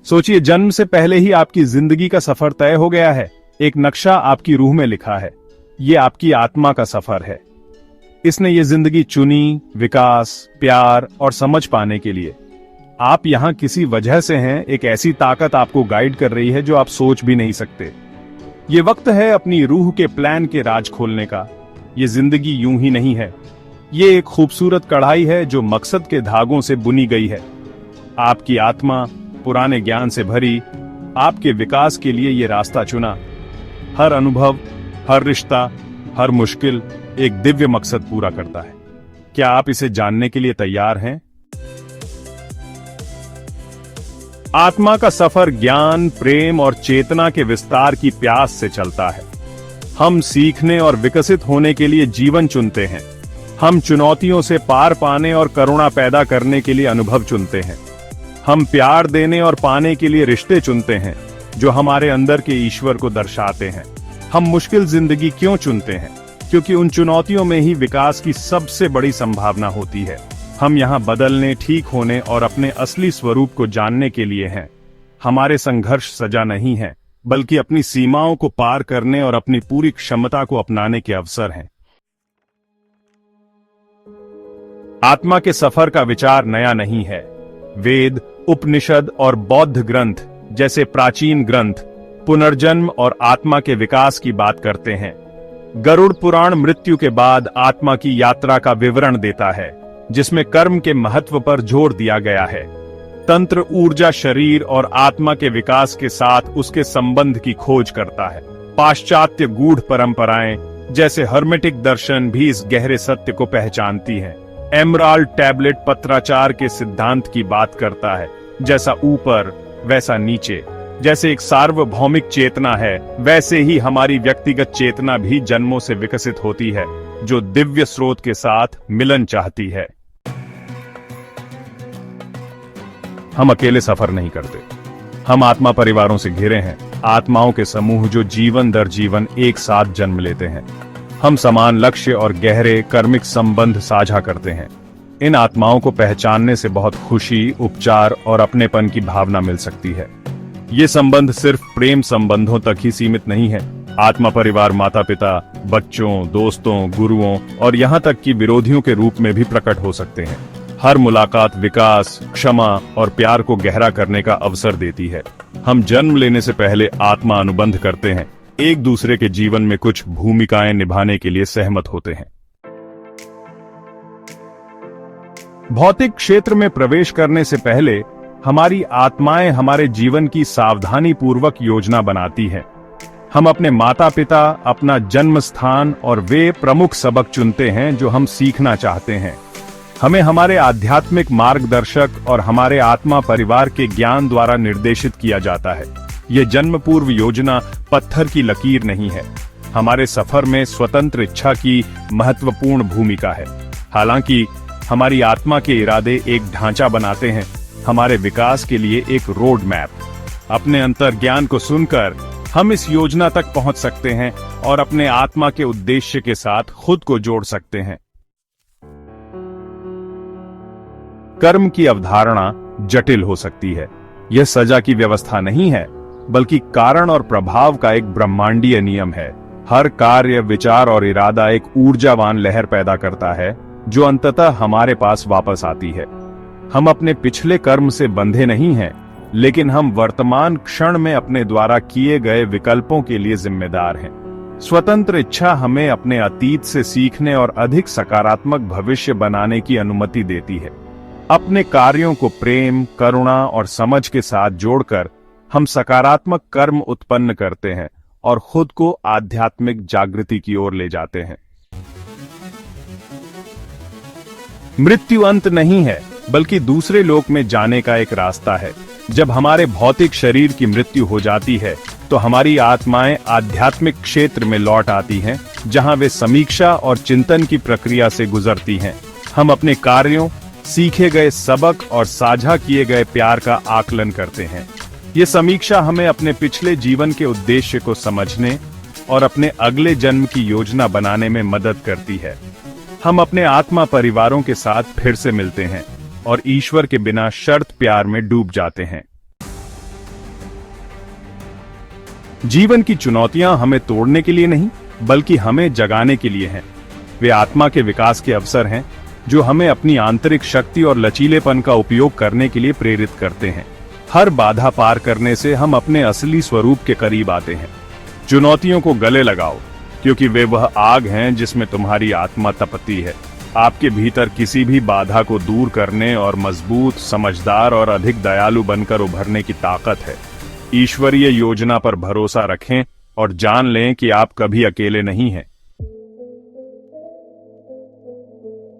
सोचिए, जन्म से पहले ही आपकी जिंदगी का सफर तय हो गया है। एक नक्शा आपकी रूह में लिखा है। ये आपकी आत्मा का सफर है। इसने ये जिंदगी चुनी विकास, प्यार और समझ पाने के लिए। आप यहां किसी वजह से हैं। एक ऐसी ताकत आपको गाइड कर रही है जो आप सोच भी नहीं सकते। ये वक्त है अपनी रूह के प्लान के राज खोलने का। ये जिंदगी यूं ही नहीं है। ये एक खूबसूरत कढ़ाई है जो मकसद के धागों से बुनी गई है। आपकी आत्मा पुराने ज्ञान से भरी आपके विकास के लिए ये रास्ता चुना। हर अनुभव, हर रिश्ता, हर मुश्किल एक दिव्य मकसद पूरा करता है। क्या आप इसे जानने के लिए तैयार हैं? आत्मा का सफर ज्ञान, प्रेम और चेतना के विस्तार की प्यास से चलता है। हम सीखने और विकसित होने के लिए जीवन चुनते हैं। हम चुनौतियों से पार पाने और करुणा पैदा करने के लिए अनुभव चुनते हैं। हम प्यार देने और पाने के लिए रिश्ते चुनते हैं जो हमारे अंदर के ईश्वर को दर्शाते हैं। हम मुश्किल जिंदगी क्यों चुनते हैं? क्योंकि उन चुनौतियों में ही विकास की सबसे बड़ी संभावना होती है। हम यहाँ बदलने, ठीक होने और अपने असली स्वरूप को जानने के लिए हैं। हमारे संघर्ष सजा नहीं है, बल्कि अपनी सीमाओं को पार करने और अपनी पूरी क्षमता को अपनाने के अवसर हैं। आत्मा के सफर का विचार नया नहीं है। वेद, उपनिषद और बौद्ध ग्रंथ जैसे प्राचीन ग्रंथ पुनर्जन्म और आत्मा के विकास की बात करते हैं। गरुड़ पुराण मृत्यु के बाद आत्मा की यात्रा का विवरण देता है, जिसमें कर्म के महत्व पर जोर दिया गया है। तंत्र ऊर्जा, शरीर और आत्मा के विकास के साथ उसके संबंध की खोज करता है। पाश्चात्य गूढ़ परंपराएं जैसे हर्मेटिक दर्शन भी इस गहरे सत्य को पहचानती हैं। एमराल्ड टैबलेट पत्राचार के सिद्धांत की बात करता है, जैसा ऊपर वैसा नीचे। जैसे एक सार्वभौमिक चेतना है, वैसे ही हमारी व्यक्तिगत चेतना भी जन्मों से विकसित होती है, जो दिव्य स्रोत के साथ मिलन चाहती है। हम अकेले सफर नहीं करते। हम आत्मा परिवारों से घिरे हैं, आत्माओं के समूह जो जीवन दर जीवन एक साथ जन्म लेते हैं। हम समान लक्ष्य और गहरे कर्मिक संबंध साझा करते हैं। इन आत्माओं को पहचानने से बहुत खुशी, उपचार और अपनेपन की भावना मिल सकती है। ये संबंध सिर्फ प्रेम संबंधों तक ही सीमित नहीं है। आत्मा परिवार माता पिता, बच्चों, दोस्तों, गुरुओं और यहाँ तक कि विरोधियों के रूप में भी प्रकट हो सकते हैं। हर मुलाकात विकास, क्षमा और प्यार को गहरा करने का अवसर देती है। हम जन्म लेने से पहले आत्मा अनुबंध करते हैं, एक दूसरे के जीवन में कुछ भूमिकाएं निभाने के लिए सहमत होते हैं। भौतिक क्षेत्र में प्रवेश करने से पहले हमारी आत्माएं हमारे जीवन की सावधानी पूर्वक योजना बनाती हैं। हम अपने माता पिता, अपना जन्म स्थान और वे प्रमुख सबक चुनते हैं जो हम सीखना चाहते हैं। हमें हमारे आध्यात्मिक मार्गदर्शक और हमारे आत्मा परिवार के ज्ञान द्वारा निर्देशित किया जाता है। यह जन्म पूर्व योजना पत्थर की लकीर नहीं है। हमारे सफर में स्वतंत्र इच्छा की महत्वपूर्ण भूमिका है। हालांकि हमारी आत्मा के इरादे एक ढांचा बनाते हैं, हमारे विकास के लिए एक रोड मैप। अपने अंतर्ज्ञान को सुनकर हम इस योजना तक पहुंच सकते हैं और अपने आत्मा के उद्देश्य के साथ खुद को जोड़ सकते हैं। कर्म की अवधारणा जटिल हो सकती है। यह सजा की व्यवस्था नहीं है, बल्कि कारण और प्रभाव का एक ब्रह्मांडीय नियम है। हर कार्य, विचार और इरादा एक ऊर्जावान लहर पैदा करता है जो अंततः हमारे पास वापस आती है। हम अपने पिछले कर्म से बंधे नहीं हैं, लेकिन हम वर्तमान क्षण में अपने द्वारा किए गए विकल्पों के लिए जिम्मेदार हैं। स्वतंत्र इच्छा हमें अपने अतीत से सीखने और अधिक सकारात्मक भविष्य बनाने की अनुमति देती है। अपने कार्यों को प्रेम, करुणा और समझ के साथ जोड़कर हम सकारात्मक कर्म उत्पन्न करते हैं और खुद को आध्यात्मिक जागृति की ओर ले जाते हैं। मृत्यु अंत नहीं है, बल्कि दूसरे लोक में जाने का एक रास्ता है। जब हमारे भौतिक शरीर की मृत्यु हो जाती है, तो हमारी आत्माएं आध्यात्मिक क्षेत्र में लौट आती हैं, जहां वे समीक्षा और चिंतन की प्रक्रिया से गुजरती हैं। हम अपने कार्यों, सीखे गए सबक और साझा किए गए प्यार का आकलन करते हैं। ये समीक्षा हमें अपने पिछले जीवन के उद्देश्य को समझने और अपने अगले जन्म की योजना बनाने में मदद करती है। हम अपने आत्मा परिवारों के साथ फिर से मिलते हैं और ईश्वर के बिना शर्त प्यार में डूब जाते हैं। जीवन की चुनौतियां हमें तोड़ने के लिए नहीं, बल्कि हमें जगाने के लिए हैं। वे आत्मा के विकास के अवसर हैं, जो हमें अपनी आंतरिक शक्ति और लचीलेपन का उपयोग करने के लिए प्रेरित करते हैं। हर बाधा पार करने से हम अपने असली स्वरूप के करीब आते हैं। चुनौतियों को गले लगाओ, क्योंकि वे वह आग हैं जिसमें तुम्हारी आत्मा तपती है। आपके भीतर किसी भी बाधा को दूर करने और मजबूत, समझदार और अधिक दयालु बनकर उभरने की ताकत है। ईश्वरीय योजना पर भरोसा रखें और जान लें कि आप कभी अकेले नहीं हैं।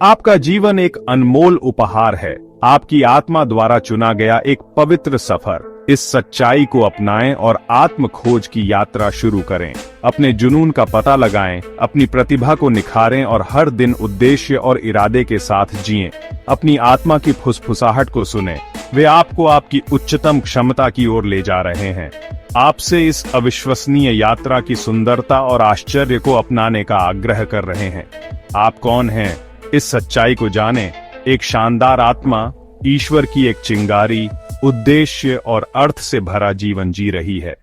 आपका जीवन एक अनमोल उपहार है, आपकी आत्मा द्वारा चुना गया एक पवित्र सफर। इस सच्चाई को अपनाएं और आत्म खोज की यात्रा शुरू करें। अपने जुनून का पता लगाएं, अपनी प्रतिभा को निखारें और हर दिन उद्देश्य और इरादे के साथ जिएं। अपनी आत्मा की फुसफुसाहट को सुनें, वे आपको आपकी उच्चतम क्षमता की ओर ले जा रहे हैं। आपसे इस अविश्वसनीय यात्रा की सुंदरता और आश्चर्य को अपनाने का आग्रह कर रहे हैं। आप कौन हैं? इस सच्चाई को जानें। एक शानदार आत्मा, ईश्वर की एक चिंगारी, उद्देश्य और अर्थ से भरा जीवन जी रही है।